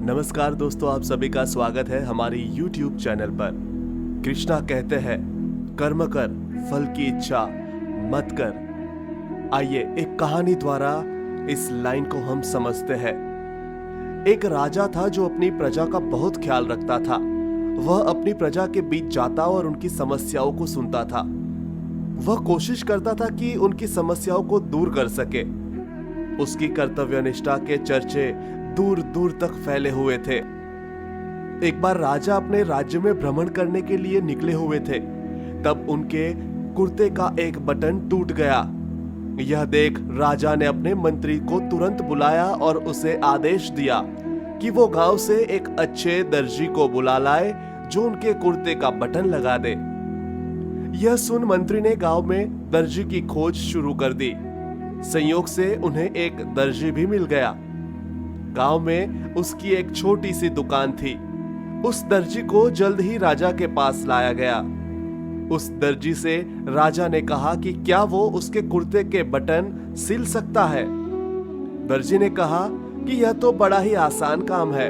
नमस्कार दोस्तों, आप सभी का स्वागत है हमारी YouTube चैनल पर। कृष्णा कहते हैं, कर्म कर, फल की इच्छा मत कर। आइए एक कहानी द्वारा इस लाइन को हम समझते हैं। एक राजा था जो अपनी प्रजा का बहुत ख्याल रखता था। वह अपनी प्रजा के बीच जाता और उनकी समस्याओं को सुनता था। वह कोशिश करता था कि उनकी समस्याओं को दूर कर सके। उसकी कर्तव्यनिष्ठा के चर्चे दूर दूर तक फैले हुए थे। एक बार राजा अपने राज्य में भ्रमण करने के लिए निकले हुए थे। तब उनके कुर्ते का एक बटन टूट गया। यह देख राजा ने अपने मंत्री को तुरंत बुलाया और उसे आदेश दिया कि वो गांव से एक अच्छे दर्जी को बुला लाए जो उनके कुर्ते का बटन लगा दे। यह सुन मंत्री ने गांव में दर्जी की खोज शुरू कर दी। संयोग से उन्हें एक दर्जी भी मिल गया। गांव में उसकी एक छोटी सी दुकान थी। उस दर्जी को जल्द ही राजा के पास लाया गया। उस दर्जी से राजा ने कहा कि क्या वो उसके कुर्ते के बटन सिल सकता है। दर्जी ने कहा कि यह तो बड़ा ही आसान काम है।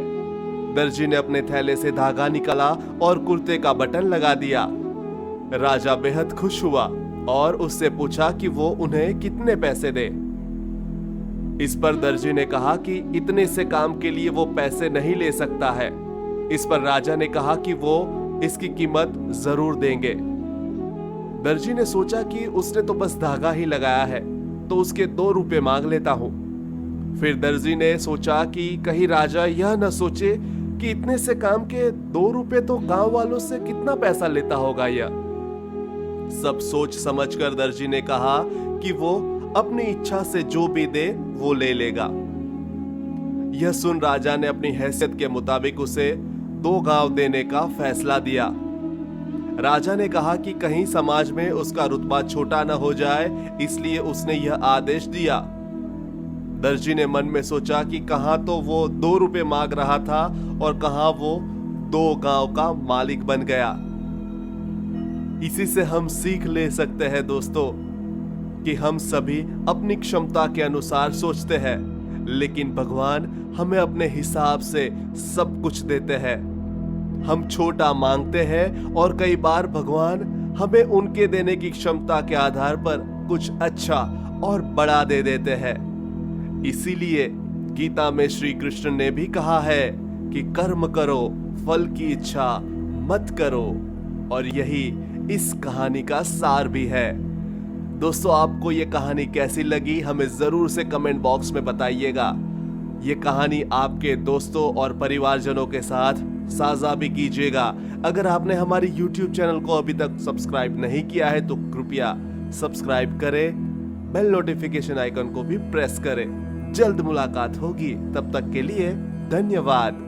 दर्जी ने अपने थैले से धागा निकाला और कुर्ते का बटन लगा दिया। राजा बेहद खुश हुआ और उससे पूछा कि वो उन्हें कितने पैसे दे। इस पर दर्जी ने कहा कि इतने से काम के लिए वो पैसे नहीं ले सकता है। इस पर राजा ने कहा कि वो इसकी कीमत जरूर देंगे। दर्जी ने सोचा कि उसने तो बस धागा ही लगाया है, तो उसके 2 रुपए मांग लेता हूं। फिर दर्जी ने सोचा कि कहीं राजा यह न सोचे कि इतने से काम के 2 रुपए तो गांव वालों से कितना पैसा लेता होगा यह। सब सोच समझकर दर्जी ने कहा कि वो अपनी इच्छा से जो भी दे वो ले लेगा। यह सुन राजा ने अपनी हैसियत के मुताबिक उसे 2 गांव देने का फैसला दिया। राजा ने कहा कि कहीं समाज में उसका रुतबा छोटा न हो जाए, इसलिए उसने यह आदेश दिया। दर्जी ने मन में सोचा कि कहां तो वो 2 रुपए मांग रहा था और कहां वो 2 गांव का मालिक बन गया। इसी से हम सीख ले सकते हैं दोस्तों कि हम सभी अपनी क्षमता के अनुसार सोचते हैं, लेकिन भगवान हमें अपने हिसाब से सब कुछ देते हैं। हम छोटा मांगते हैं और कई बार भगवान हमें उनके देने की क्षमता के आधार पर कुछ अच्छा और बड़ा दे देते हैं। इसीलिए गीता में श्री कृष्ण ने भी कहा है कि कर्म करो, फल की इच्छा मत करो। और यही इस कहानी का सार भी है। दोस्तों, आपको ये कहानी कैसी लगी हमें जरूर से कमेंट बॉक्स में बताइएगा। ये कहानी आपके दोस्तों और परिवारजनों के साथ साझा भी कीजिएगा। अगर आपने हमारी YouTube चैनल को अभी तक सब्सक्राइब नहीं किया है तो कृपया सब्सक्राइब करें, बेल नोटिफिकेशन आइकन को भी प्रेस करें। जल्द मुलाकात होगी, तब तक के लिए धन्यवाद।